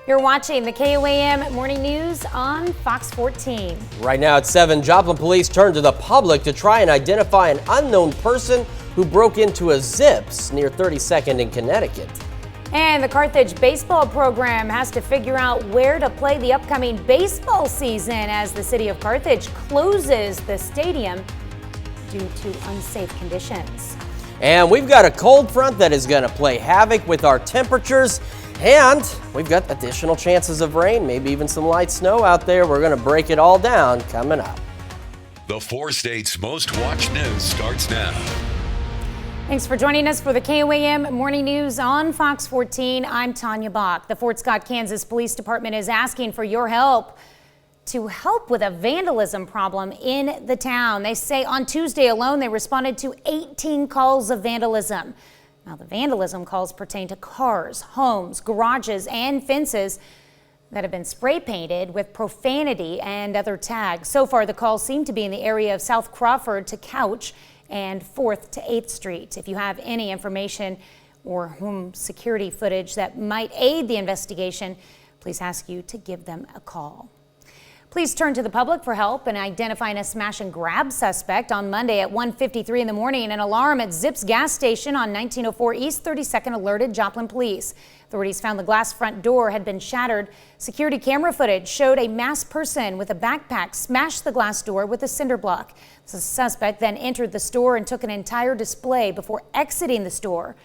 You're watching the KOAM Morning News on Fox 14. Right now at 7, Joplin police turn to the public to try and identify an unknown person who broke into a Zips near 32nd in Connecticut. And the Carthage baseball program has to figure out where to play the upcoming baseball season as the city of Carthage closes the stadium due to unsafe conditions. And we've got a cold front that is going to play havoc with our temperatures. And we've got additional chances of rain, maybe even some light snow out there. We're going to break it all down coming up. The 4 states' most watched news starts now. Thanks for joining us for the KOAM Morning News on Fox 14. I'm Tanya Bach. The Fort Scott, Kansas Police Department is asking for your help to help with a vandalism problem in the town. They say on Tuesday alone, they responded to 18 calls of vandalism. Now, the vandalism calls pertain to cars, homes, garages, and fences that have been spray painted with profanity and other tags. So far, the calls seem to be in the area of South Crawford to Couch and 4th to 8th Street. If you have any information or home security footage that might aid the investigation, please ask you to give them a call. Please turn to the public for help in identifying a smash and grab suspect. On Monday at 1:53 in the morning, an alarm at Zips gas station on 1904 East 32nd alerted Joplin police. Authorities found the glass front door had been shattered. Security camera footage showed a masked person with a backpack smash the glass door with a cinder block. The suspect then entered the store and took an entire display before exiting the store.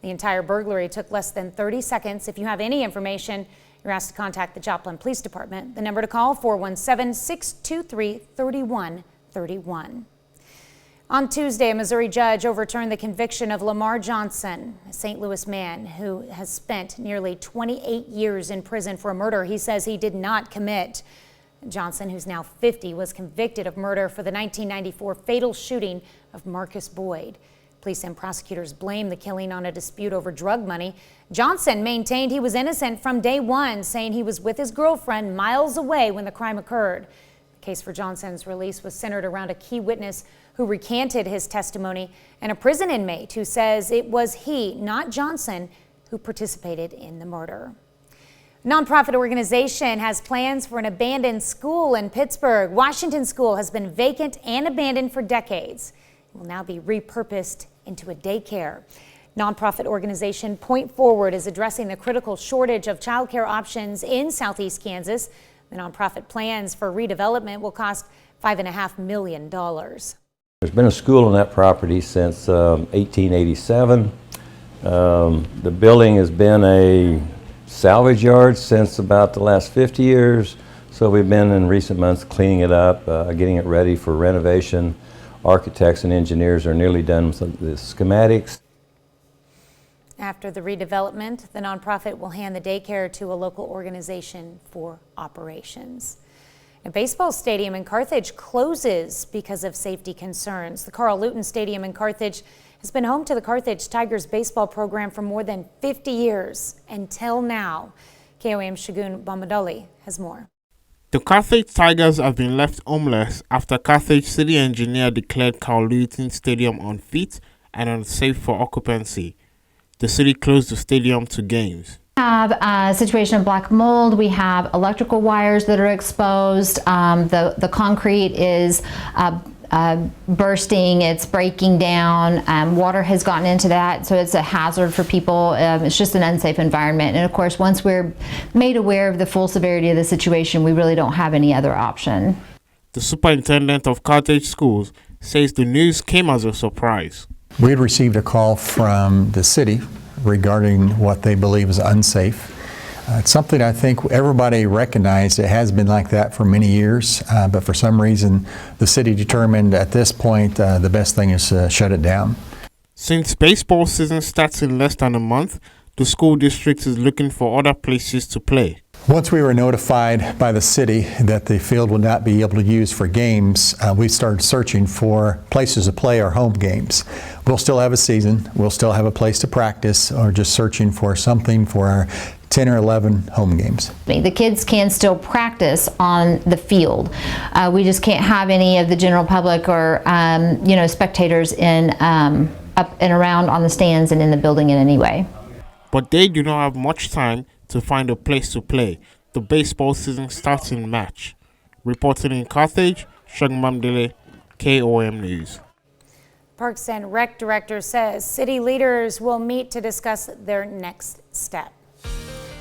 The entire burglary took less than 30 seconds. If you have any information, you're asked to contact the Joplin Police Department. The number to call, 417-623-3131. On Tuesday, a Missouri judge overturned the conviction of Lamar Johnson, a St. Louis man who has spent nearly 28 years in prison for a murder he says he did not commit. Johnson, who's now 50, was convicted of murder for the 1994 fatal shooting of Marcus Boyd. Police and prosecutors blame the killing on a dispute over drug money. Johnson maintained he was innocent from day one, saying he was with his girlfriend miles away when the crime occurred. The case for Johnson's release was centered around a key witness who recanted his testimony and a prison inmate who says it was he, not Johnson, who participated in the murder. A nonprofit organization has plans for an abandoned school in Pittsburgh. Washington School has been vacant and abandoned for decades. It will now be repurposed into a daycare. Nonprofit organization Point Forward is addressing the critical shortage of childcare options in southeast Kansas. The nonprofit plans for redevelopment will cost $5.5 million. There's been a school on that property since 1887. The building has been a salvage yard since about the last 50 years. So we've been in recent months cleaning it up, getting it ready for renovation. Architects and engineers are nearly done with the schematics. After the redevelopment, the nonprofit will hand the daycare to a local organization for operations. A baseball stadium in Carthage closes because of safety concerns. The Carl Luton Stadium in Carthage has been home to the Carthage Tigers baseball program for more than 50 years until now. KOAM Shagun Bombadoli has more. The Carthage Tigers have been left homeless after Carthage city engineer declared Carl Luton Stadium unfit and unsafe for occupancy. The city closed the stadium to games. We have a situation of black mold. We have electrical wires that are exposed. The concrete is bursting, it's breaking down, water has gotten into that, so it's a hazard for people. It's just an unsafe environment, and of course once we're made aware of the full severity of the situation, we really don't have any other option. The superintendent of Carthage Schools says the news came as a surprise. We had received a call from the city regarding what they believe is unsafe. It's something I think everybody recognized. It has been like that for many years, but for some reason the city determined at this point the best thing is to shut it down. Since baseball season starts in less than a month, the school district is looking for other places to play. Once we were notified by the city that the field would not be able to use for games, we started searching for places to play our home games. We'll still have a season, we'll still have a place to practice, or just searching for something for our 10 or 11 home games. The kids can still practice on the field. We just can't have any of the general public or spectators in up and around on the stands and in the building in any way. But they do not have much time to find a place to play. The baseball season starts in March. Reporting in Carthage, Shagmamdele, KOAM News. Parks and Rec Director says city leaders will meet to discuss their next step.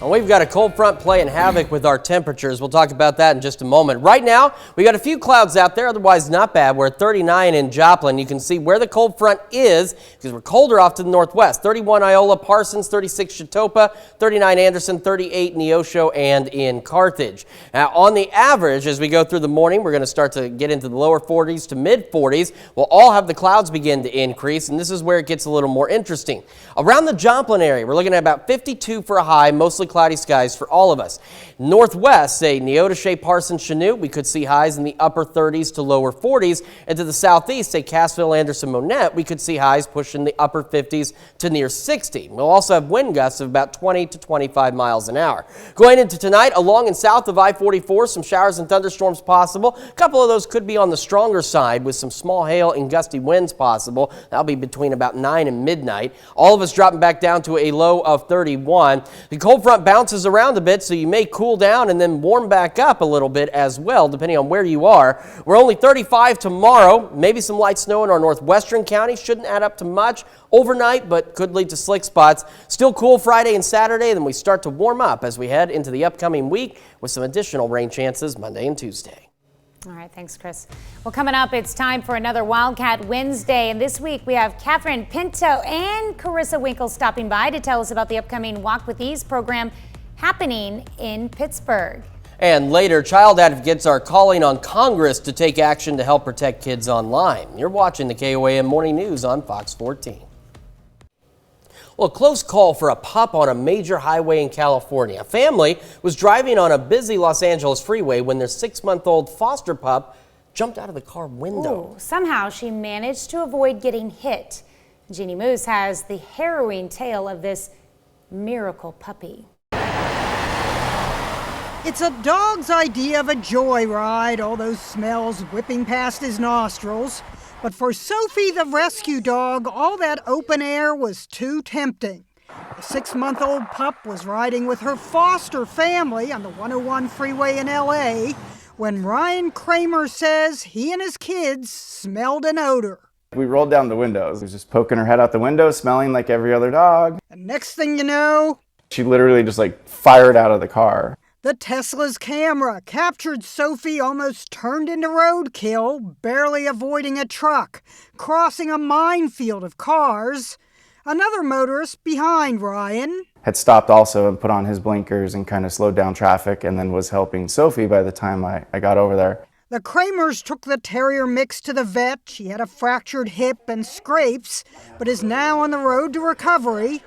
And we've got a cold front playing havoc with our temperatures. We'll talk about that in just a moment. Right now, we got a few clouds out there, otherwise not bad. We're at 39 in Joplin. You can see where the cold front is because we're colder off to the northwest. 31 Iola, Parsons, 36 Chetopa, 39 Anderson, 38 Neosho, and in Carthage. Now, on the average, as we go through the morning, we're going to start to get into the lower 40s to mid 40s. We'll all have the clouds begin to increase, and this is where it gets a little more interesting. Around the Joplin area, we're looking at about 52 for a high, mostly cloudy skies for all of us. Northwest, say Neodesha, Parsons, Chanute, we could see highs in the upper 30s to lower 40s. And to the southeast, say Cassville, Anderson, Monette, we could see highs pushing the upper 50s to near 60. We'll also have wind gusts of about 20 to 25 miles an hour. Going into tonight, along and south of I-44, some showers and thunderstorms possible. A couple of those could be on the stronger side with some small hail and gusty winds possible. That'll be between about 9 and midnight. All of us dropping back down to a low of 31. The cold front bounces around a bit, so you may cool down and then warm back up a little bit as well, depending on where you are. We're only 35 tomorrow. Maybe some light snow in our northwestern county. Shouldn't add up to much overnight, but could lead to slick spots. Still cool Friday and Saturday. Then we start to warm up as we head into the upcoming week with some additional rain chances Monday and Tuesday. All right, thanks, Chris. Well, coming up, it's time for another Wildcat Wednesday. And this week, we have Catherine Pinto and Carissa Winkle stopping by to tell us about the upcoming Walk with Ease program happening in Pittsburgh. And later, child advocates are calling on Congress to take action to help protect kids online. You're watching the KOAM Morning News on Fox 14. Well, a close call for a pup on a major highway in California. A family was driving on a busy Los Angeles freeway when their 6-month-old foster pup jumped out of the car window. Ooh, somehow she managed to avoid getting hit. Jeannie Moose has the harrowing tale of this miracle puppy. It's a dog's idea of a joyride, all those smells whipping past his nostrils. But for Sophie, the rescue dog, all that open air was too tempting. The 6-month-old pup was riding with her foster family on the 101 freeway in L.A. when Ryan Kramer says he and his kids smelled an odor. We rolled down the windows. He was just poking her head out the window, smelling like every other dog. And next thing you know, she literally just fired out of the car. The Tesla's camera captured Sophie almost turned into roadkill, barely avoiding a truck, crossing a minefield of cars. Another motorist behind Ryan Had stopped also and put on his blinkers and kind of slowed down traffic and then was helping Sophie by the time I got over there. The Kramers took the terrier mix to the vet. She had a fractured hip and scrapes, but is now on the road to recovery.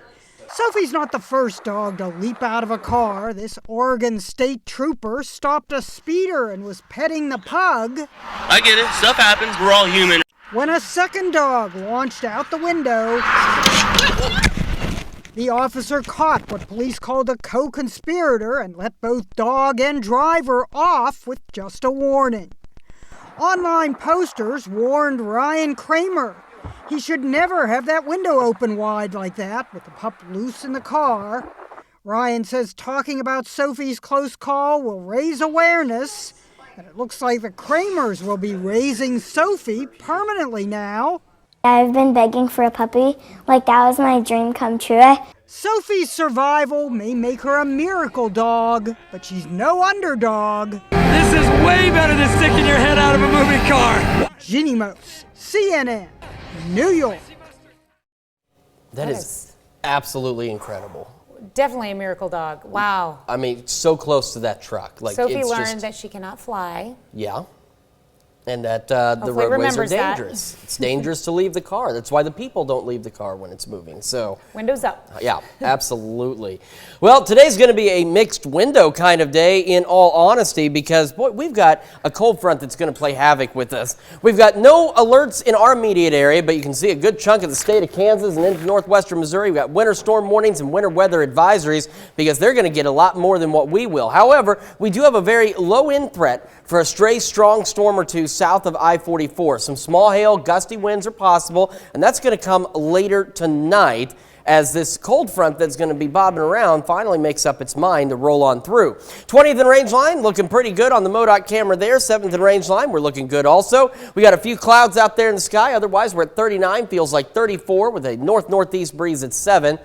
Sophie's not the first dog to leap out of a car. This Oregon State Trooper stopped a speeder and was petting the pug. I get it. Stuff happens. We're all human. When a second dog launched out the window, the officer caught what police called a co-conspirator and let both dog and driver off with just a warning. Online posters warned Ryan Kramer. He should never have that window open wide like that with the pup loose in the car. Ryan says talking about Sophie's close call will raise awareness, and it looks like the Kramers will be raising Sophie permanently now. I've been begging for a puppy. That was my dream come true. Sophie's survival may make her a miracle dog, but she's no underdog. This is way better than sticking your head out of a moving car. Jeannie Moose, CNN, New York. That is absolutely incredible. Definitely a miracle dog. Wow. I mean, so close to that truck. Sophie learned that she cannot fly. Yeah. And that the roadways are dangerous. It's dangerous to leave the car. That's why the people don't leave the car when it's moving. So windows up. Yeah, absolutely. Well, today's going to be a mixed window kind of day in all honesty because, boy, we've got a cold front that's going to play havoc with us. We've got no alerts in our immediate area, but you can see a good chunk of the state of Kansas and into northwestern Missouri. We've got winter storm warnings and winter weather advisories because they're going to get a lot more than what we will. However, we do have a very low-end threat for a stray strong storm or two south of I-44. Some small hail, gusty winds are possible, and that's going to come later tonight as this cold front that's going to be bobbing around finally makes up its mind to roll on through. 20th and range line looking pretty good on the MoDOT camera there. 7th and range line, we're looking good also. We got a few clouds out there in the sky. Otherwise, we're at 39, feels like 34 with a north-northeast breeze at 7.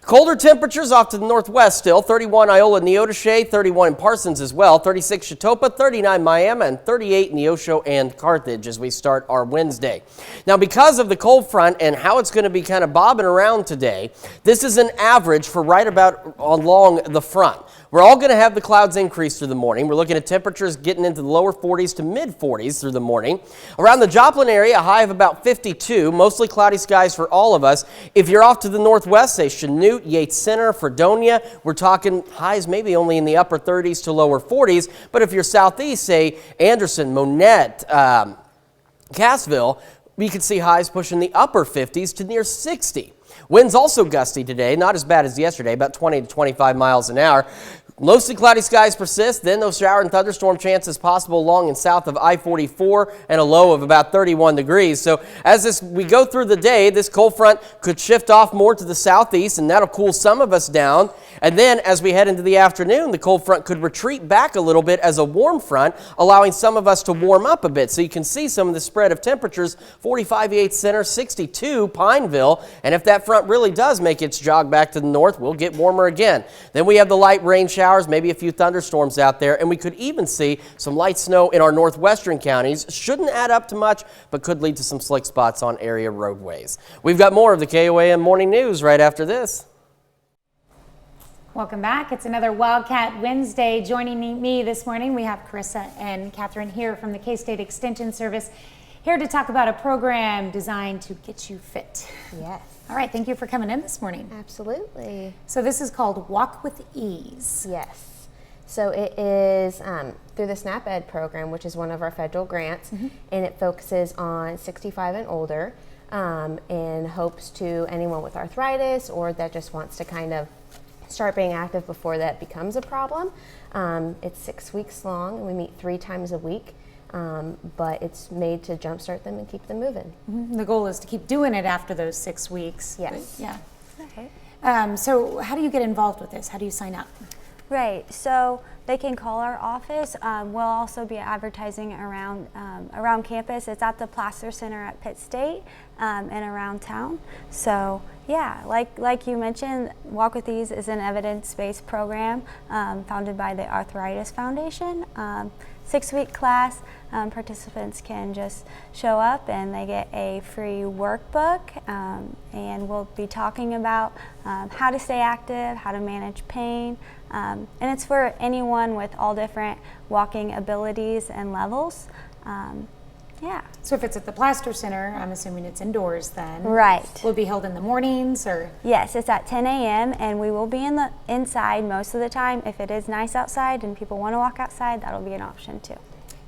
Colder temperatures off to the northwest still. 31 Iola, Neodesha, 31 in Parsons as well, 36 Chitopa, 39 Miami, and 38 Neosho and Carthage as we start our Wednesday. Now, because of the cold front and how it's going to be kind of bobbing around today, this is an average for right about along the front. We're all going to have the clouds increase through the morning. We're looking at temperatures getting into the lower 40s to mid 40s through the morning. Around the Joplin area, a high of about 52, mostly cloudy skies for all of us. If you're off to the northwest, say Chanute, Yates Center, Fredonia, we're talking highs maybe only in the upper 30s to lower 40s. But if you're southeast, say Anderson, Monette, Cassville, we could see highs pushing the upper 50s to near 60. Winds also gusty today, not as bad as yesterday, about 20 to 25 miles an hour. Mostly cloudy skies persist, then those shower and thunderstorm chances possible along and south of I-44 and a low of about 31 degrees. So as we go through the day, this cold front could shift off more to the southeast and that'll cool some of us down. And then as we head into the afternoon, the cold front could retreat back a little bit as a warm front, allowing some of us to warm up a bit. So you can see some of the spread of temperatures, 45 Yates Center, 62 Pineville. And if that front really does make its jog back to the north, we'll get warmer again. Then we have the light rain showers, maybe a few thunderstorms out there, and we could even see some light snow in our northwestern counties. Shouldn't add up to much, but could lead to some slick spots on area roadways. We've got more of the KOAM Morning News right after this. Welcome back. It's another Wildcat Wednesday. Joining me this morning, we have Carissa and Catherine here from the K-State Extension Service, here to talk about a program designed to get you fit. Yes. All right, thank you for coming in this morning. Absolutely. So this is called Walk with Ease. Yes. So it is through the SNAP Ed program, which is one of our federal grants, and it focuses on 65 and older, and hopes to anyone with arthritis or that just wants to kind of start being active before that becomes a problem. It's 6 weeks long, and we meet 3 times a week. But it's made to jumpstart them and keep them moving. The goal is to keep doing it after those 6 weeks. Yes. But, yeah. Okay. So how do you get involved with this? How do you sign up? Right. So they can call our office. We'll also be advertising around campus. It's at the Placer Center at Pitt State and around town. So yeah, like you mentioned, Walk with Ease is an evidence-based program founded by the Arthritis Foundation. 6-week class. Participants can just show up and they get a free workbook, and we'll be talking about how to stay active, how to manage pain, and it's for anyone with all different walking abilities and levels. Yeah. So if it's at the Plaster Center, I'm assuming it's indoors then. Right. Will it be held in the mornings or? Yes, it's at 10 a.m. and we will be inside most of the time. If it is nice outside and people want to walk outside, that'll be an option too.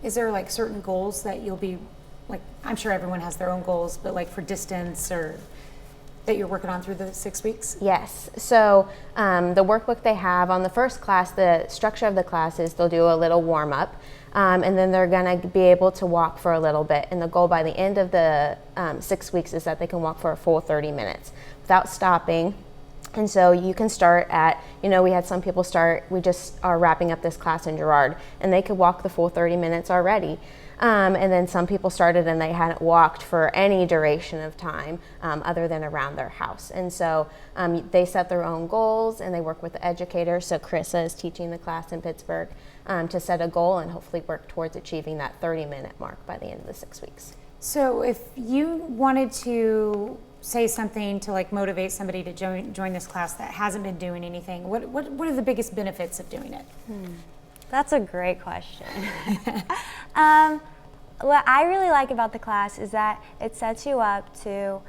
Is there like certain goals that you'll be, like, I'm sure everyone has their own goals, but like for distance or that you're working on through the 6 weeks? Yes. So the workbook they have on the first class, the structure of the class is they'll do a little warm up. And then they're going to be able to walk for a little bit. And the goal by the end of the 6 weeks is that they can walk for a full 30 minutes without stopping. And so you can start at, we had some people start, we just are wrapping up this class in Girard, and they could walk the full 30 minutes already. And then some people started and they hadn't walked for any duration of time other than around their house. And so they set their own goals and they work with the educators. So Carissa is teaching the class in Pittsburgh to set a goal and hopefully work towards achieving that 30-minute mark by the end of the 6 weeks. So if you wanted to say something to like motivate somebody to join this class that hasn't been doing anything, what are the biggest benefits of doing it? That's a great question. What I really like about the class is that it sets you up to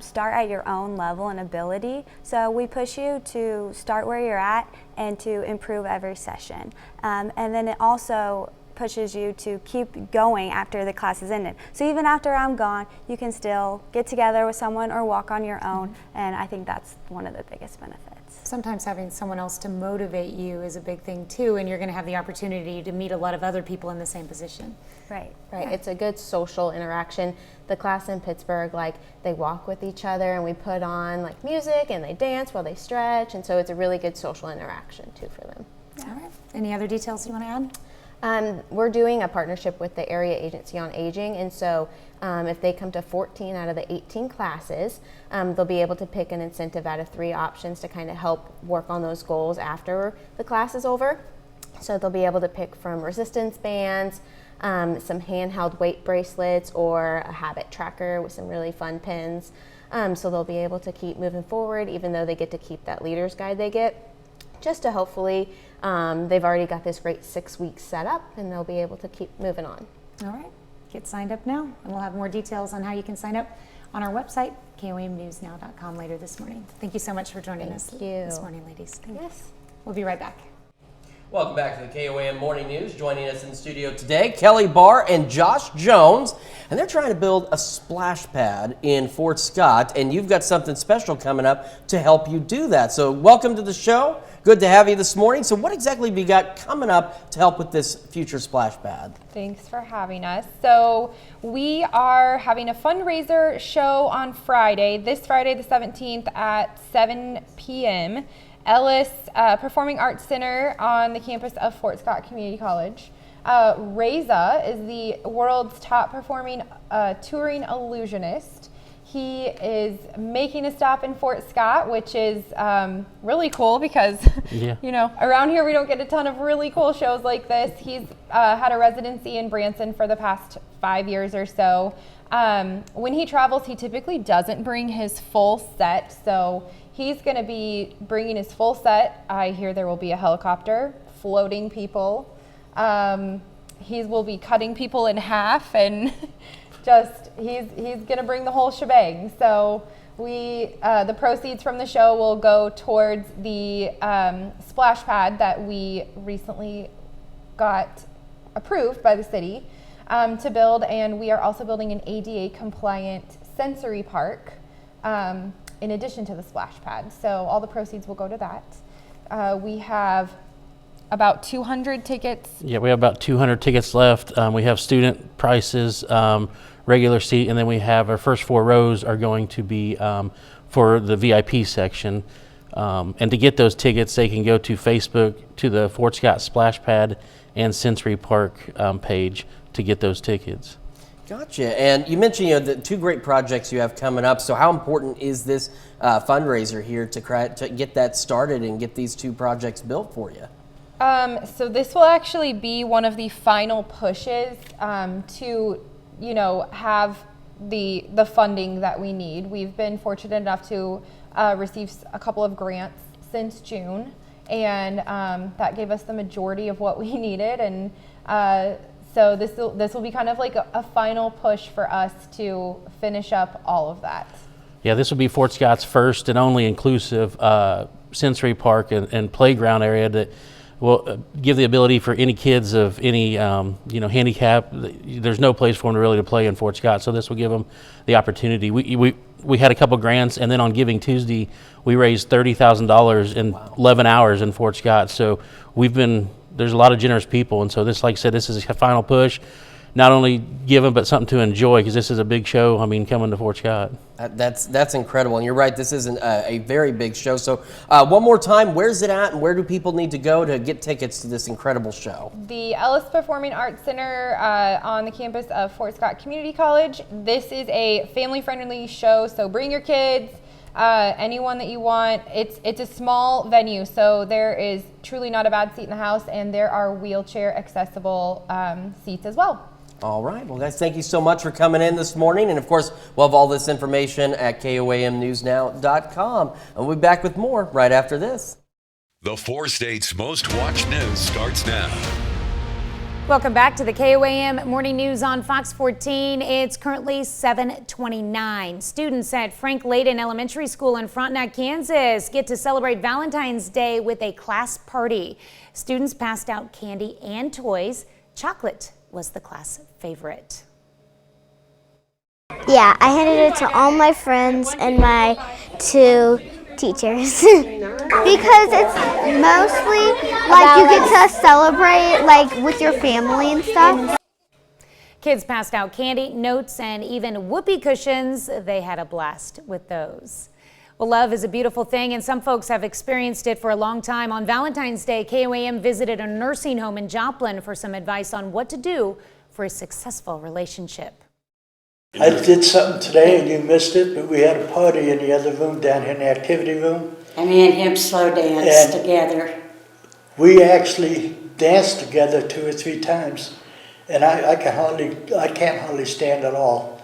start at your own level and ability. So we push you to start where you're at and to improve every session. And then it also pushes you to keep going after the class is ended. So even after I'm gone, you can still get together with someone or walk on your own, and I think that's one of the biggest benefits. Sometimes having someone else to motivate you is a big thing too, and you're going to have the opportunity to meet a lot of other people in the same position. Right. It's a good social interaction. The class in Pittsburgh, like, they walk with each other, and we put on like music and they dance while they stretch, and so it's a really good social interaction too for them. All right. Any other details you want to add? We're doing a partnership with the Area Agency on Aging, and so if they come to 14 out of the 18 classes, they'll be able to pick an incentive out of 3 options to kind of help work on those goals after the class is over. So they'll be able to pick from resistance bands, some handheld weight bracelets, or a habit tracker with some really fun pins. So they'll be able to keep moving forward, even though they get to keep that leader's guide they get, just to hopefully, they've already got this great 6 weeks set up, and they'll be able to keep moving on. All right. Get signed up now, and we'll have more details on how you can sign up on our website, KOAMnewsnow.com, later this morning. Thank you so much for joining us this morning, ladies. Yes. We'll be right back. Welcome back to the KOAM Morning News. Joining us in the studio today, Kelly Barr and Josh Jones, and they're trying to build a splash pad in Fort Scott, and you've got something special coming up to help you do that. So welcome to the show. Good to have you this morning. So what exactly have you got coming up to help with this future splash pad? Thanks for having us. So we are having a fundraiser show on Friday, this Friday the 17th at 7 p.m. Ellis Performing Arts Center on the campus of Fort Scott Community College. REZA is the world's top performing touring illusionist. He is making a stop in Fort Scott, which is really cool because, you know, around here we don't get a ton of really cool shows like this. He's had a residency in Branson for the past 5 years or so. When he travels, he typically doesn't bring his full set, so he's going to be bringing his full set. I hear there will be a helicopter floating people. He will be cutting people in half, and just he's going to bring the whole shebang. So the proceeds from the show will go towards the splash pad that we recently got approved by the city to build, and we are also building an ADA compliant sensory park in addition to the splash pad. So all the proceeds will go to that. We have about 200 tickets. Yeah, we have about 200 tickets left. We have student prices, regular seat, and then we have our first 4 rows are going to be for the VIP section. And to get those tickets, they can go to Facebook, to the Fort Scott Splash Pad and Sensory Park page to get those tickets. Gotcha. And you mentioned, you know, the 2 great projects you have coming up. So how important is this fundraiser here to get that started and get these 2 projects built for you? So this will actually be one of the final pushes to, you know, have the funding that we need. We've been fortunate enough to receive a couple of grants since June, and that gave us the majority of what we needed. And so this will be kind of like a final push for us to finish up all of that. Yeah, this will be Fort Scott's first and only inclusive sensory park and playground area that will give the ability for any kids of any you know, handicap. There's no place for them really to play in Fort Scott, so this will give them the opportunity. We had a couple grants, and then on Giving Tuesday, we raised $30,000 in 11 hours in Fort Scott. So there's a lot of generous people, and so this, like I said, this is a final push. Not only give them, but something to enjoy, because this is a big show. I mean, coming to Fort Scott. That's incredible, and you're right. This is a very big show. So one more time, where's it at, and where do people need to go to get tickets to this incredible show? The Ellis Performing Arts Center on the campus of Fort Scott Community College. This is a family-friendly show, so bring your kids, anyone that you want. It's a small venue, so there is truly not a bad seat in the house, and there are wheelchair accessible seats as well. All right. Well, guys, thank you so much for coming in this morning. And, of course, we'll have all this information at KOAMnewsnow.com. And we'll be back with more right after this. The 4 states' most watched news starts now. Welcome back to the KOAM Morning News on Fox 14. It's currently 7:29. Students at Frank Layden Elementary School in Frontenac, Kansas get to celebrate Valentine's Day with a class party. Students passed out candy and toys. Chocolate was the class favorite. Yeah, I handed it to all my friends and my 2 teachers. Because it's mostly like you get to celebrate like with your family and stuff. Kids passed out candy, notes, and even whoopee cushions. They had a blast with those. Well, love is a beautiful thing, and some folks have experienced it for a long time. On Valentine's Day, KOAM visited a nursing home in Joplin for some advice on what to do for a successful relationship. I did something today and you missed it, but we had a party in the other room down here in the activity room. And me and him slow danced together. We actually danced together 2 or 3 times, and I can't hardly stand at all.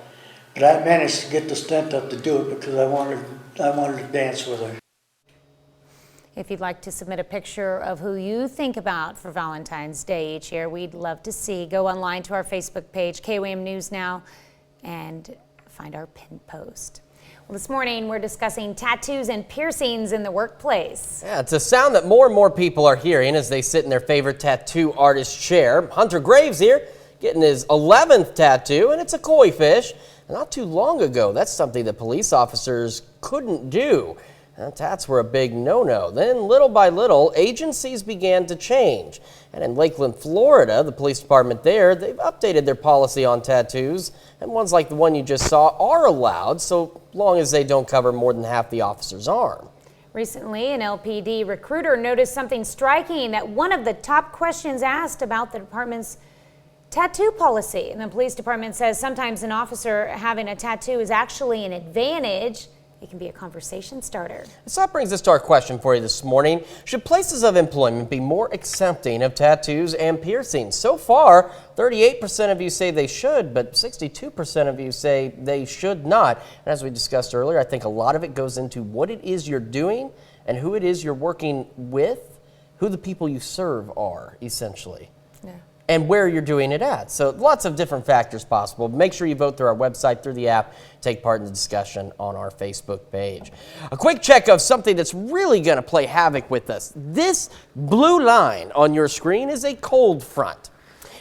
But I managed to get the strength up to do it because I wanted to dance with her. If you'd like to submit a picture of who you think about for Valentine's Day each year, we'd love to see. Go online to our Facebook page, KOAM News Now, and find our pinned post. Well, this morning we're discussing tattoos and piercings in the workplace. Yeah, it's a sound that more and more people are hearing as they sit in their favorite tattoo artist chair. Hunter Graves here, getting his 11th tattoo, and it's a koi fish. Not too long ago, that's something that police officers couldn't do. Tats were a big no-no. Then, little by little, agencies began to change. And in Lakeland, Florida, the police department there, they've updated their policy on tattoos. And ones like the one you just saw are allowed, so long as they don't cover more than half the officer's arm. Recently, an LPD recruiter noticed something striking, that one of the top questions asked about the department's tattoo policy. And the police department says sometimes an officer having a tattoo is actually an advantage. It can be a conversation starter. So that brings us to our question for you this morning. Should places of employment be more accepting of tattoos and piercings? So far, 38% of you say they should, but 62% of you say they should not. And as we discussed earlier, I think a lot of it goes into what it is you're doing and who it is you're working with, who the people you serve are, essentially. Yeah. And where you're doing it at. So lots of different factors possible. Make sure you vote through our website, through the app, take part in the discussion on our Facebook page. A quick check of something that's really going to play havoc with us. This blue line on your screen is a cold front,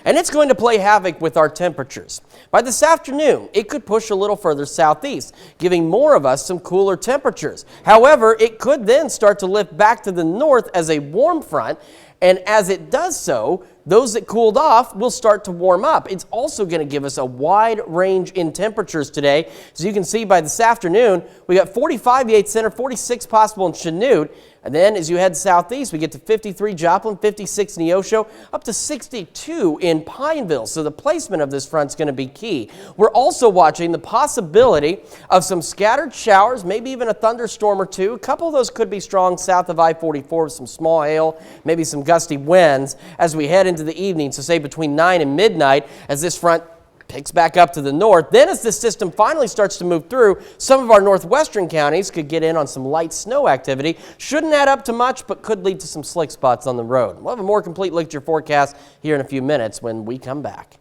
and it's going to play havoc with our temperatures. By this afternoon, it could push a little further southeast, giving more of us some cooler temperatures. However, it could then start to lift back to the north as a warm front, and as it does so, those that cooled off will start to warm up. It's also going to give us a wide range in temperatures today. As you can see by this afternoon, we got 45 Yates Center, 46 possible in Chanute. And then as you head southeast, we get to 53 Joplin, 56 Neosho, up to 62 in Pineville. So the placement of this front is going to be key. We're also watching the possibility of some scattered showers, maybe even a thunderstorm or two. A couple of those could be strong south of I-44 with some small hail, maybe some gusty winds as we head into the evening. So say between 9 and midnight as this front picks back up to the north. Then as this system finally starts to move through, some of our northwestern counties could get in on some light snow activity. Shouldn't add up to much, but could lead to some slick spots on the road. We'll have a more complete look at your forecast here in a few minutes when we come back.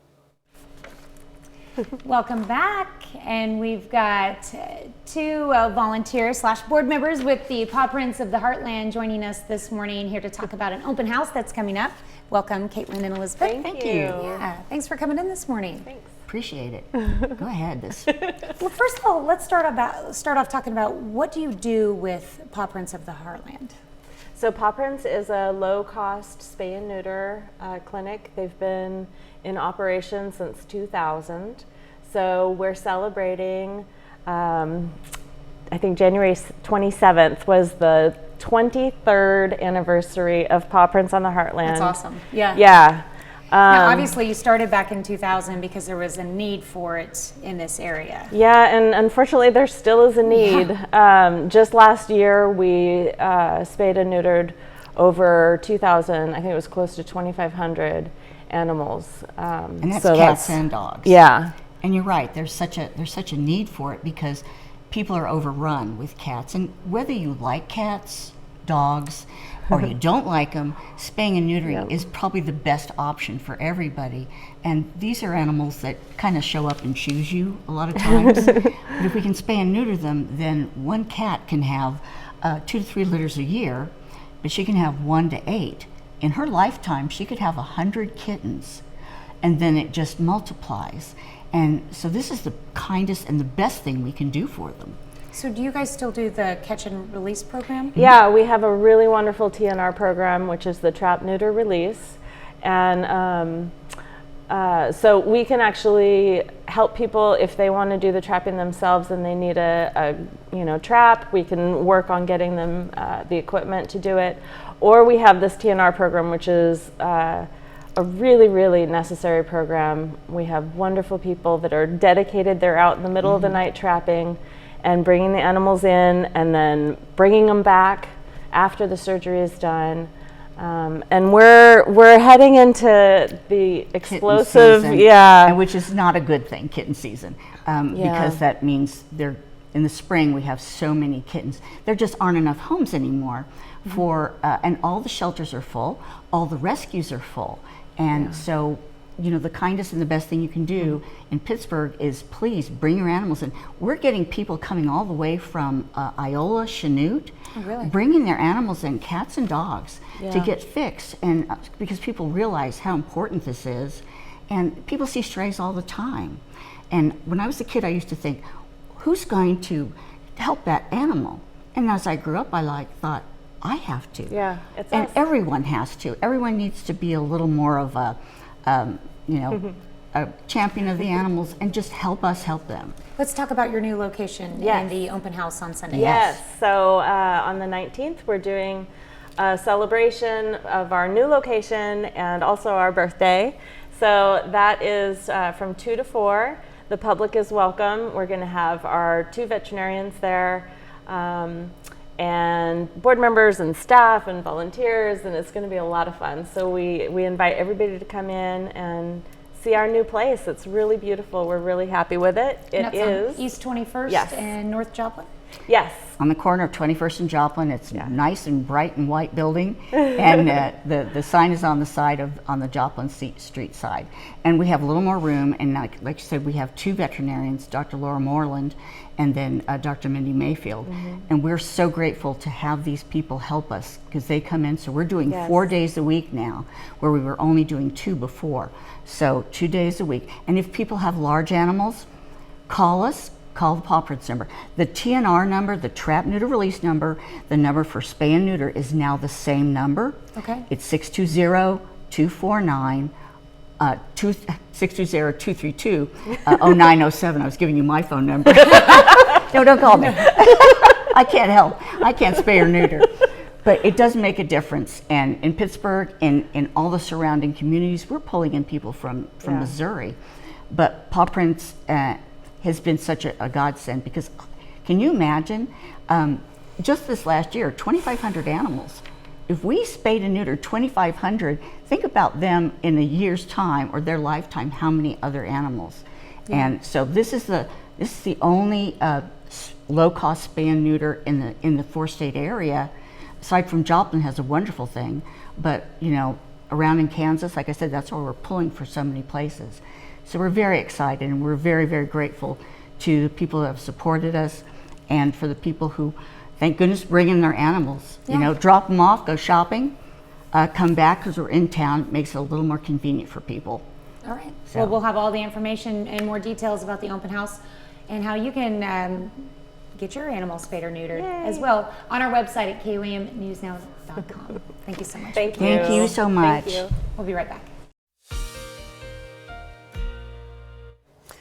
Welcome back, and we've got two volunteers / board members with the PAWPRINTS of the Heartland joining us this morning here to talk about an open house that's coming up. Welcome, Caitlin and Elizabeth. Thank you. Yeah, thanks for coming in this morning. Thanks. Appreciate it. Go ahead. Well, first of all, let's start off talking about what do you do with PAWPRINTS of the Heartland? So PAWPRINTS is a low-cost spay and neuter clinic. They've been in operation since 2000. So we're celebrating, I think January 27th was the 23rd anniversary of PAWPRINTS on the Heartland. That's awesome. Yeah. Yeah. Now, obviously, you started back in 2000 because there was a need for it in this area. Yeah, and unfortunately, there still is a need. Yeah. Just last year, we spayed and neutered over 2,000. I think it was close to 2,500 animals. And that's cats and dogs. Yeah. And you're right. There's such a need for it because people are overrun with cats. And whether you like cats, dogs, or you don't like them, spaying and neutering is probably the best option for everybody. And these are animals that kind of show up and choose you a lot of times. But if we can spay and neuter them, then one cat can have 2 to 3 litters a year, but she can have 1 to 8. In her lifetime, she could have 100 kittens, and then it just multiplies. And so this is the kindest and the best thing we can do for them. So do you guys still do the catch and release program? Yeah, we have a really wonderful TNR program, which is the trap, neuter, release. And so we can actually help people if they want to do the trapping themselves and they need a trap. We can work on getting them the equipment to do it. Or we have this TNR program, which is a really, really necessary program. We have wonderful people that are dedicated. They're out in the middle of the night trapping and bringing the animals in and then bringing them back after the surgery is done. And we're heading into the explosive, and which is not a good thing, kitten season, because that means they're in the spring. We have so many kittens. There just aren't enough homes anymore for, and all the shelters are full, all the rescues are full, and so. The kindest and the best thing you can do in Pittsburgh is please bring your animals in. We're getting people coming all the way from Iola, Chanute, bringing their animals in, cats and dogs, to get fixed, and because people realize how important this is, and people see strays all the time. And when I was a kid, I used to think, who's going to help that animal? And as I grew up, I thought, I have to. Yeah, it's and us. Everyone has to. Everyone needs to be a little more of a a champion of the animals and just help us help them. Let's talk about your new location and the open house on Sunday. Yes, so on the 19th we're doing a celebration of our new location and also our birthday. So that is from 2 to 4. The public is welcome. We're going to have our 2 veterinarians there. And board members and staff and volunteers, and it's going to be a lot of fun. So we invite everybody to come in and see our new place. It's really beautiful. We're really happy with it. It is East 21st and North Joplin? Yes. On the corner of 21st and Joplin. It's a nice and bright and white building, and the sign is on the side on the Joplin Street side. And we have a little more room, and like you said, we have 2 veterinarians, Dr. Laura Moreland and then Dr. Mindy Mayfield. And we're so grateful to have these people help us because they come in. So we're doing 4 days a week now, where we were only doing 2 before. So 2 days a week. And if people have large animals, call us. Call the PAWPRINTS number. The TNR number, the trap, neuter, release number, the number for spay and neuter is now the same number. Okay. It's 620-249, 620-232-0907. I was giving you my phone number. No, don't call me. I can't help. I can't spay or neuter. But it does make a difference. And in Pittsburgh and in all the surrounding communities, we're pulling in people from Missouri. But PAWPRINTS has been such a godsend because can you imagine just this last year 2,500 animals. If we spayed and neutered 2,500, think about them in a year's time or their lifetime, how many other animals. And so this is the only low-cost spay and neuter in the 4-state area. Aside from Joplin has a wonderful thing, but around in Kansas, like I said, that's where we're pulling for so many places. So we're very excited, and we're very, very grateful to the people that have supported us and for the people who, thank goodness, bring in their animals. Drop them off, go shopping, come back because we're in town. It makes it a little more convenient for people. All right. So. Well, we'll have all the information and more details about the open house and how you can get your animals spayed or neutered as well on our website at KOAMnewsnow.com. Thank you so much. Thank you. Thank you so much. Thank you. We'll be right back.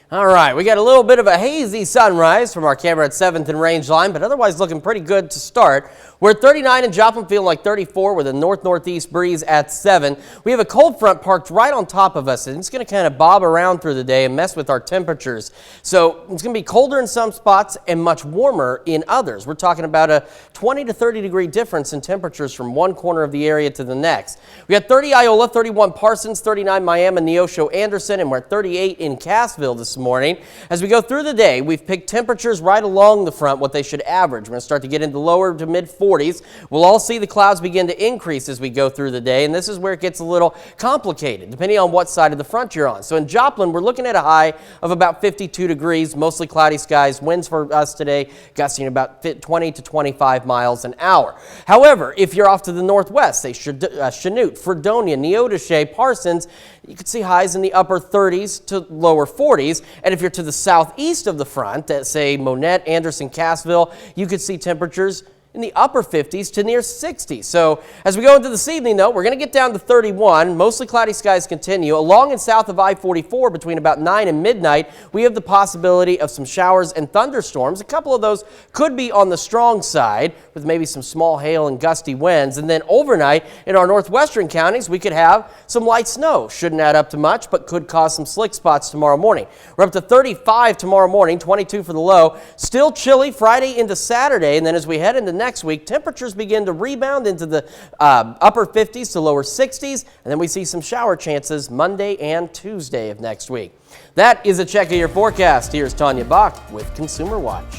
All right, we got a little bit of a hazy sunrise from our camera at 7th and Range Line, but otherwise looking pretty good to start. We're at 39 in Joplin, feeling like 34 with a north-northeast breeze at 7. We have a cold front parked right on top of us, and it's going to kind of bob around through the day and mess with our temperatures. So it's going to be colder in some spots and much warmer in others. We're talking about a 20 to 30 degree difference in temperatures from one corner of the area to the next. We got 30 Iola, 31 Parsons, 39 Miami, Neosho, Anderson, and we're at 38 in Cassville this morning. As we go through the day, we've picked temperatures right along the front, what they should average. We're going to start to get into lower to mid 40s. We'll all see the clouds begin to increase as we go through the day, and this is where it gets a little complicated, depending on what side of the front you're on. So in Joplin, we're looking at a high of about 52 degrees, mostly cloudy skies. Winds for us today gusting about 20 to 25 miles an hour. However, if you're off to the northwest, say Chanute, Fredonia, Neodesha, Parsons, you could see highs in the upper 30s to lower 40s. And if you're to the southeast of the front, at say Monette, Anderson, Cassville, you could see temperatures in the upper 50s to near 60. So as we go into this evening, though, we're going to get down to 31. Mostly cloudy skies continue. Along and south of I-44 between about 9 and midnight, we have the possibility of some showers and thunderstorms. A couple of those could be on the strong side with maybe some small hail and gusty winds. And then overnight in our northwestern counties, we could have some light snow. Shouldn't add up to much, but could cause some slick spots tomorrow morning. We're up to 35 tomorrow morning, 22 for the low. Still chilly Friday into Saturday. And then as we head into next week, temperatures begin to rebound into the upper 50s to lower 60s, and then we see some shower chances Monday and Tuesday of next week. That is a check of your forecast. Here's Tanya Bach with Consumer Watch.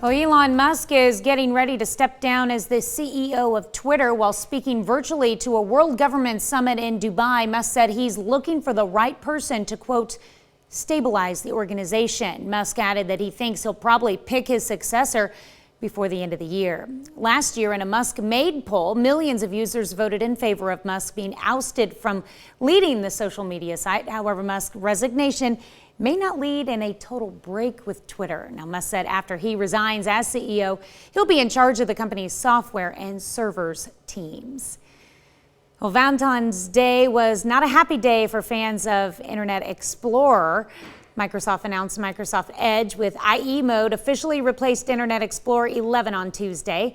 Well, Elon Musk is getting ready to step down as the CEO of Twitter. While speaking virtually to a world government summit in Dubai, Musk said he's looking for the right person to, quote, stabilize the organization. Musk added that he thinks he'll probably pick his successor before the end of the year. Last year, in a Musk-made poll, millions of users voted in favor of Musk being ousted from leading the social media site. However, Musk's resignation may not lead in a total break with Twitter. Now, Musk said after he resigns as CEO, he'll be in charge of the company's software and servers teams. Well, Valentine's Day was not a happy day for fans of Internet Explorer. Microsoft announced Microsoft Edge with IE mode officially replaced Internet Explorer 11 on Tuesday.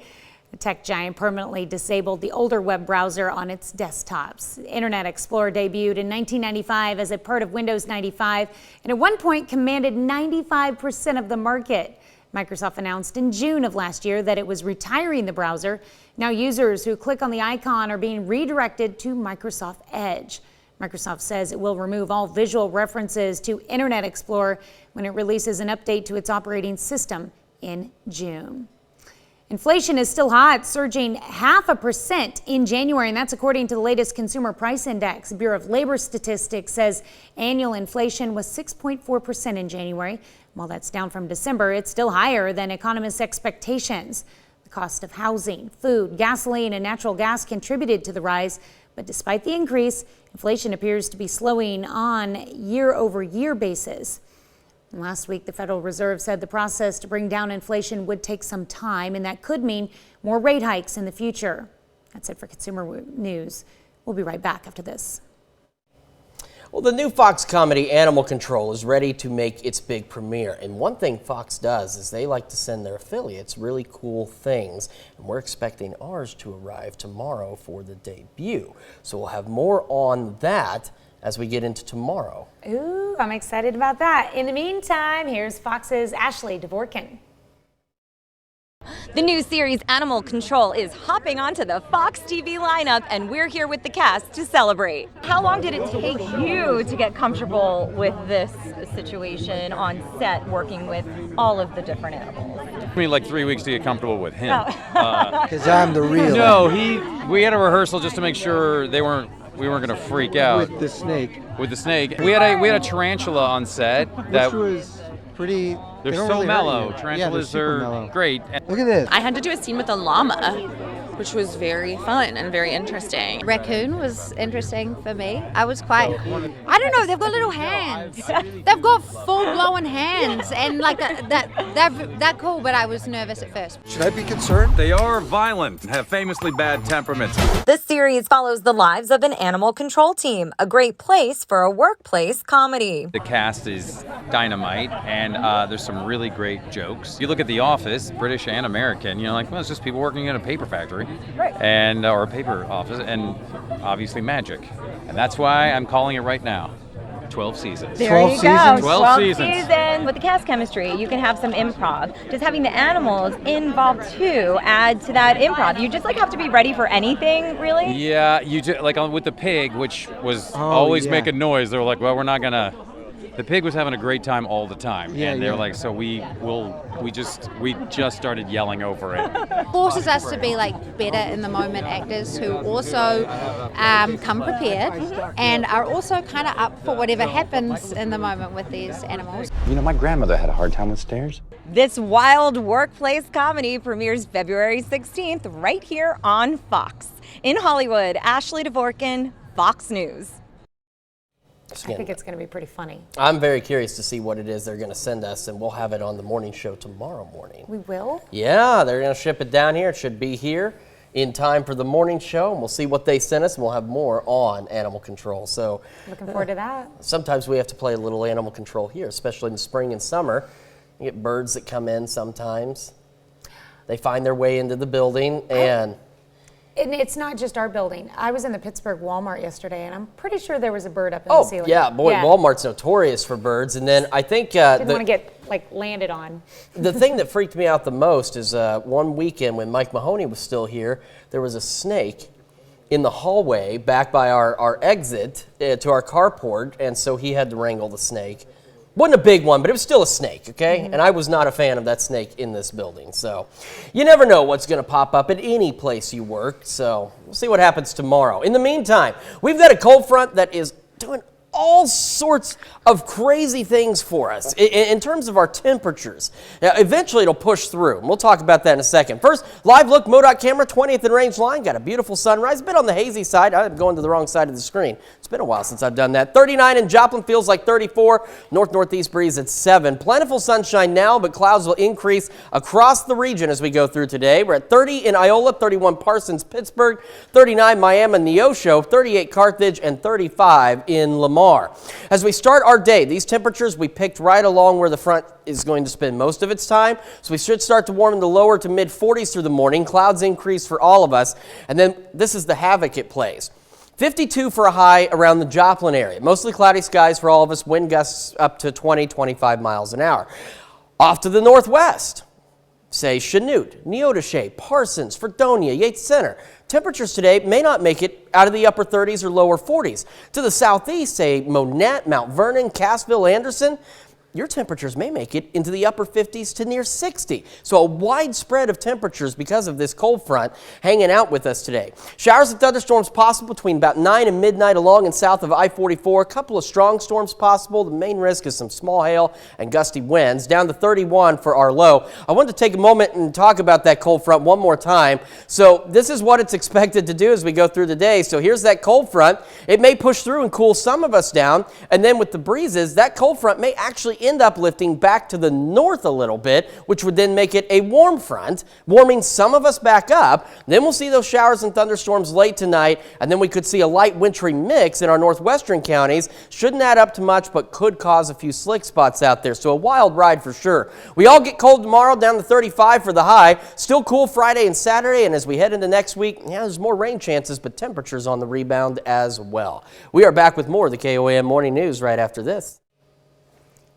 The tech giant permanently disabled the older web browser on its desktops. Internet Explorer debuted in 1995 as a part of Windows 95 and at one point commanded 95% of the market. Microsoft announced in June of last year that it was retiring the browser. Now users who click on the icon are being redirected to Microsoft Edge. Microsoft says it will remove all visual references to Internet Explorer when it releases an update to its operating system in June. Inflation is still hot, surging 0.5% in January, and that's according to the latest Consumer Price Index. The Bureau of Labor Statistics says annual inflation was 6.4% in January. While that's down from December, it's still higher than economists' expectations. The cost of housing, food, gasoline, and natural gas contributed to the rise. But despite the increase, inflation appears to be slowing on year-over-year basis. And last week, the Federal Reserve said the process to bring down inflation would take some time, and that could mean more rate hikes in the future. That's it for Consumer News. We'll be right back after this. Well, the new Fox comedy Animal Control is ready to make its big premiere. And one thing Fox does is they like to send their affiliates really cool things. And we're expecting ours to arrive tomorrow for the debut. So we'll have more on that as we get into tomorrow. Ooh, I'm excited about that. In the meantime, here's Fox's Ashley Dvorkin. The new series Animal Control is hopping onto the Fox TV lineup, and we're here with the cast to celebrate. How long did it take you to get comfortable with this situation on set, working with all of the different animals? It took me like 3 weeks to get comfortable with him. Because I'm the real. No, we had a rehearsal just to make sure we weren't going to freak out. With the snake. With the snake. We had a tarantula on set. Which was pretty... They're so really mellow. Tarantulas are great. Look at this. I had to do a scene with a llama, which was very fun and very interesting. Raccoon was interesting for me. I was quite, I don't know, they've got little hands. They've got full-blown hands, and like that cool, but I was nervous at first. Should I be concerned? They are violent and have famously bad temperaments. This series follows the lives of an animal control team, a great place for a workplace comedy. The cast is dynamite, and there's some really great jokes. You look at The Office, British and American, you're like, well, it's just people working in a paper factory. Right. And or a paper office, and obviously magic. And that's why I'm calling it right now. 12 seasons. There you go. 12 seasons. With the cast chemistry, you can have some improv. Just having the animals involved too add to that improv. You just have to be ready for anything, really. Yeah, you just, with the pig, which was always making noise. They were like, well, we're not gonna. The pig was having a great time all the time, and they're like, so we just started yelling over it. Forces us to be better in the moment actors who also come prepared and are also kind of up for whatever happens in the moment with these animals. You know, my grandmother had a hard time with stairs. This wild workplace comedy premieres February 16th right here on Fox. In Hollywood, Ashley Dvorkin, Fox News. I think it's going to be pretty funny. I'm very curious to see what it is they're going to send us, and we'll have it on the morning show tomorrow morning. We will? Yeah, they're going to ship it down here. It should be here in time for the morning show, and we'll see what they sent us, and we'll have more on animal control. So looking forward to that. Sometimes we have to play a little animal control here, especially in the spring and summer. You get birds that come in sometimes. They find their way into the building, and it's not just our building. I was in the Pittsburgh Walmart yesterday, and I'm pretty sure there was a bird up in the ceiling. Yeah, boy, Walmart's notorious for birds. And then I think didn't want to get landed on. The thing that freaked me out the most is one weekend when Mike Mahoney was still here, there was a snake in the hallway back by our exit to our carport, and so he had to wrangle the snake. Wasn't a big one, but it was still a snake, okay? Mm-hmm. And I was not a fan of that snake in this building. So you never know what's going to pop up at any place you work. So we'll see what happens tomorrow. In the meantime, we've got a cold front that is doing all sorts of crazy things for us in terms of our temperatures. Now, eventually it'll push through, and we'll talk about that in a second. First, live look, MoDOT camera, 20th and Range line. Got a beautiful sunrise. A bit on the hazy side. I'm going to the wrong side of the screen. It's been a while since I've done that. 39 in Joplin, feels like 34. North-northeast breeze at 7. Plentiful sunshine now, but clouds will increase across the region as we go through today. We're at 30 in Iola, 31 Parsons, Pittsburgh, 39 Miami, Neosho, 38 Carthage, and 35 in Lamar. As we start our day, these temperatures we picked right along where the front is going to spend most of its time. So we should start to warm in the lower to mid 40s through the morning. Clouds increase for all of us. And then this is the havoc it plays. 52 for a high around the Joplin area. Mostly cloudy skies for all of us. Wind gusts up to 20, 25 miles an hour. Off to the northwest. Say Chanute, Neodesha, Parsons, Fredonia, Yates Center. Temperatures today may not make it out of the upper 30s or lower 40s. To the southeast, say Monette, Mount Vernon, Cassville, Anderson. Your temperatures may make it into the upper 50s to near 60. So a wide spread of temperatures because of this cold front hanging out with us today. Showers and thunderstorms possible between about 9 and midnight along and south of I-44. A couple of strong storms possible. The main risk is some small hail and gusty winds. Down to 31 for our low. I wanted to take a moment and talk about that cold front one more time. So this is what it's expected to do as we go through the day. So here's that cold front. It may push through and cool some of us down. And then with the breezes, that cold front may actually end up lifting back to the north a little bit, which would then make it a warm front, warming some of us back up. Then we'll see those showers and thunderstorms late tonight, and then we could see a light wintry mix in our northwestern counties. Shouldn't add up to much, but could cause a few slick spots out there. So a wild ride for sure. We all get cold tomorrow, down to 35 for the high. Still cool Friday and Saturday, and as we head into next week, there's more rain chances, but temperatures on the rebound as well. We are back with more of the KOAM Morning News right after this.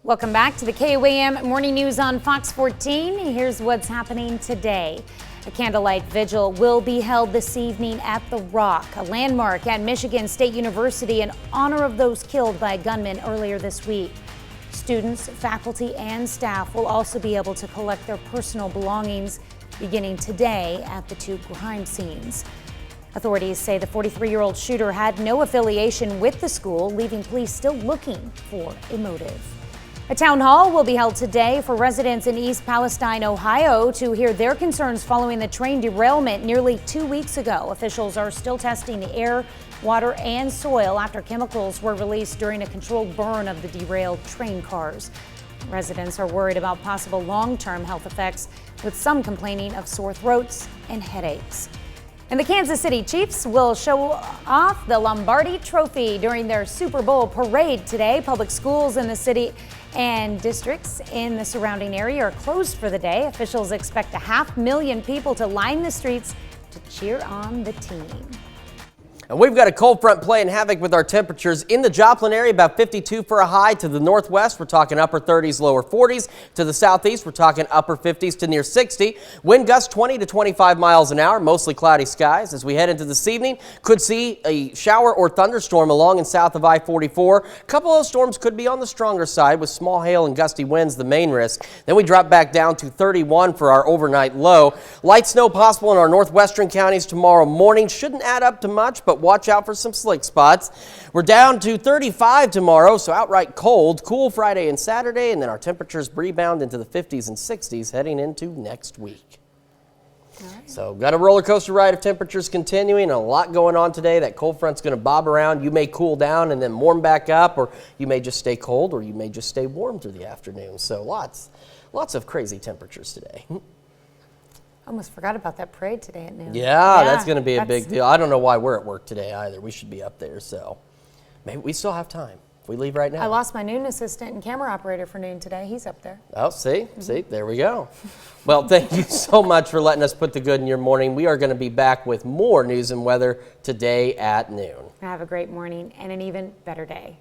Welcome back to the KOAM Morning News on Fox 14. Here's what's happening today. A candlelight vigil will be held this evening at The Rock, a landmark at Michigan State University in honor of those killed by a gunman earlier this week. Students, faculty, and staff will also be able to collect their personal belongings beginning today at the two crime scenes. Authorities say the 43-year-old shooter had no affiliation with the school, leaving police still looking for a motive. A town hall will be held today for residents in East Palestine, Ohio, to hear their concerns following the train derailment nearly 2 weeks ago. Officials are still testing the air, water, and soil after chemicals were released during a controlled burn of the derailed train cars. Residents are worried about possible long-term health effects, with some complaining of sore throats and headaches. And the Kansas City Chiefs will show off the Lombardi Trophy during their Super Bowl parade today. Public schools in the city and districts in the surrounding area are closed for the day. Officials expect 500,000 people to line the streets to cheer on the team. And we've got a cold front playing havoc with our temperatures in the Joplin area, about 52 for a high. To the northwest, we're talking upper 30s, lower 40s. To the southeast, we're talking upper 50s to near 60. Wind gusts 20 to 25 miles an hour, mostly cloudy skies. As we head into this evening, could see a shower or thunderstorm along and south of I-44. A couple of those storms could be on the stronger side with small hail and gusty winds, the main risk. Then we drop back down to 31 for our overnight low. Light snow possible in our northwestern counties tomorrow morning. Shouldn't add up to much, but watch out for some slick spots. We're down to 35 tomorrow, so outright cold. Cool Friday and Saturday, and then our temperatures rebound into the 50s and 60s heading into next week. So got a roller coaster ride of temperatures continuing, a lot going on today. That cold front's going to bob around. You may cool down and then warm back up, or you may just stay cold, or you may just stay warm through the afternoon. So lots of crazy temperatures today. Almost forgot about that parade today at noon. Yeah, that's going to be a big deal. I don't know why we're at work today either. We should be up there, so maybe we still have time if we leave right now. I lost my noon assistant and camera operator for noon today. He's up there. Oh, see, there we go. Well, thank you so much for letting us put the good in your morning. We are going to be back with more news and weather today at noon. Have a great morning and an even better day.